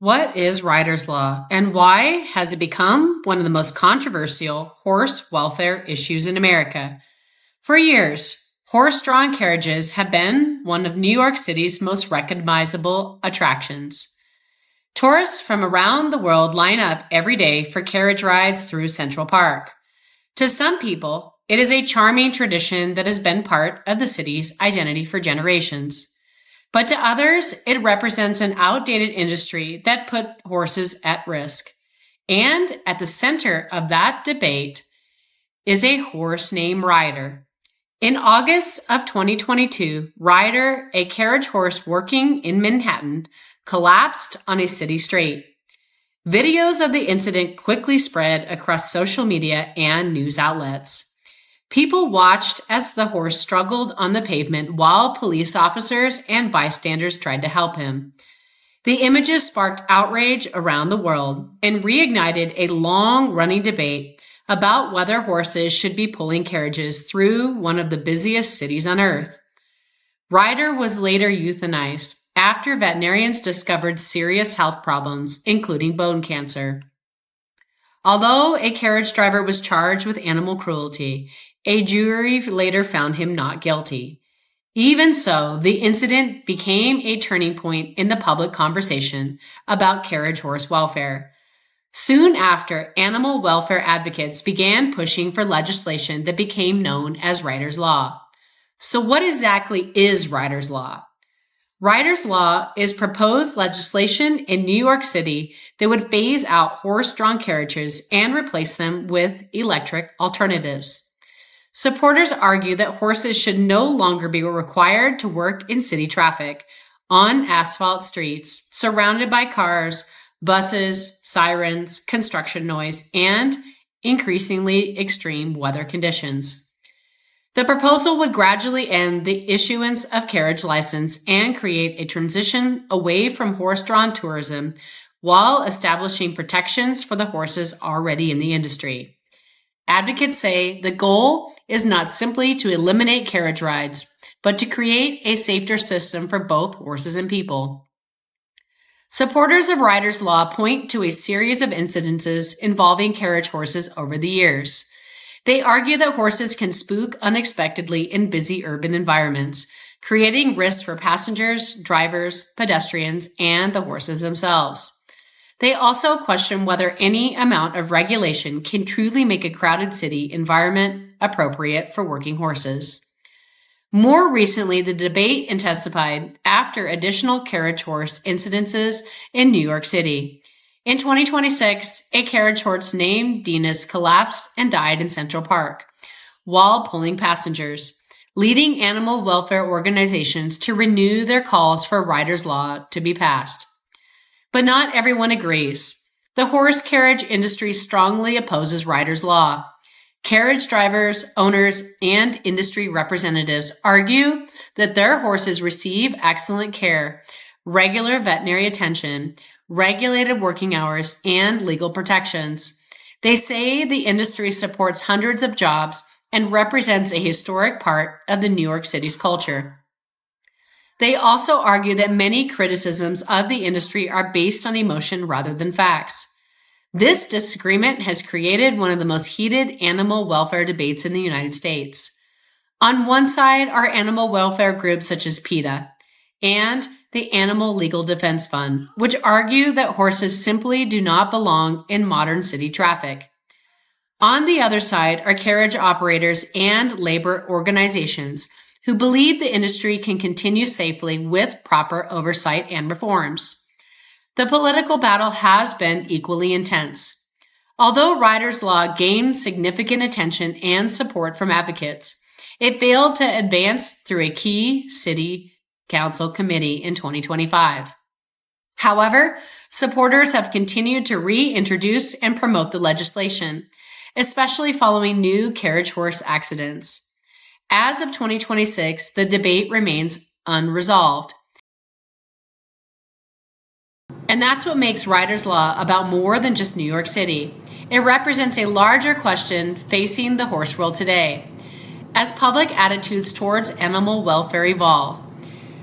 What is Ryder's Law, and why has it become one of the most controversial horse welfare issues in America? For years, horse-drawn carriages have been one of New York City's most recognizable attractions. Tourists from around the world line up every day for carriage rides through Central Park. To some people, it is a charming tradition that has been part of the city's identity for generations. But to others, it represents an outdated industry that put horses at risk. And at the center of that debate is a horse named Ryder. In August of 2022, Ryder, a carriage horse working in Manhattan, collapsed on a city street. Videos of the incident quickly spread across social media and news outlets. People watched as the horse struggled on the pavement while police officers and bystanders tried to help him. The images sparked outrage around the world and reignited a long-running debate about whether horses should be pulling carriages through one of the busiest cities on earth. Ryder was later euthanized after veterinarians discovered serious health problems, including bone cancer. Although a carriage driver was charged with animal cruelty, a jury later found him not guilty. Even so, the incident became a turning point in the public conversation about carriage horse welfare. Soon after, animal welfare advocates began pushing for legislation that became known as Ryder's Law. So what exactly is Ryder's Law? Ryder's Law is proposed legislation in New York City that would phase out horse-drawn carriages and replace them with electric alternatives. Supporters argue that horses should no longer be required to work in city traffic on asphalt streets, surrounded by cars, buses, sirens, construction noise, and increasingly extreme weather conditions. The proposal would gradually end the issuance of carriage license and create a transition away from horse-drawn tourism while establishing protections for the horses already in the industry. Advocates say the goal is not simply to eliminate carriage rides, but to create a safer system for both horses and people. Supporters of Ryder's Law point to a series of incidences involving carriage horses over the years. They argue that horses can spook unexpectedly in busy urban environments, creating risks for passengers, drivers, pedestrians, and the horses themselves. They also question whether any amount of regulation can truly make a crowded city environment appropriate for working horses. More recently, the debate intensified after additional carriage horse incidences in New York City. In 2026, a carriage horse named Dinas collapsed and died in Central Park while pulling passengers, leading animal welfare organizations to renew their calls for Ryder's Law to be passed. But not everyone agrees. The horse carriage industry strongly opposes Ryder's Law. Carriage drivers, owners, and industry representatives argue that their horses receive excellent care, regular veterinary attention, regulated working hours, and legal protections. They say the industry supports hundreds of jobs and represents a historic part of the New York City's culture. They also argue that many criticisms of the industry are based on emotion rather than facts. This disagreement has created one of the most heated animal welfare debates in the United States. On one side are animal welfare groups such as PETA and the Animal Legal Defense Fund, which argue that horses simply do not belong in modern city traffic. On the other side are carriage operators and labor organizations who believe the industry can continue safely with proper oversight and reforms. The political battle has been equally intense. Although Ryder's Law gained significant attention and support from advocates, it failed to advance through a key city council committee in 2025. However, supporters have continued to reintroduce and promote the legislation, especially following new carriage horse accidents. As of 2026, the debate remains unresolved. And that's what makes Ryder's Law about more than just New York City. It represents a larger question facing the horse world today. As public attitudes towards animal welfare evolve,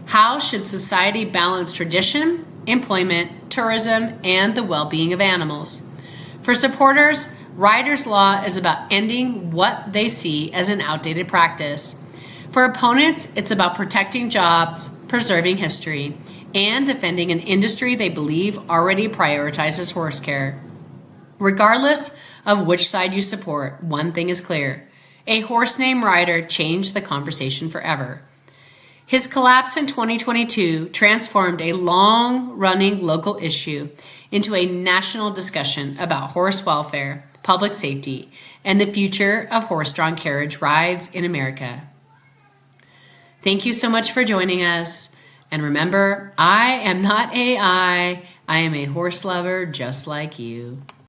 how should society balance tradition employment, tourism, and the well-being of animals. For supporters, Ryder's Law is about ending what they see as an outdated practice. For opponents, it's about protecting jobs, preserving history, and defending an industry they believe already prioritizes horse care. Regardless of which side you support, one thing is clear. A horse named Ryder changed the conversation forever. His collapse in 2022 transformed a long-running local issue into a national discussion about horse welfare, public safety, and the future of horse-drawn carriage rides in America. Thank you so much for joining us. And remember, I am not AI. I am a horse lover just like you.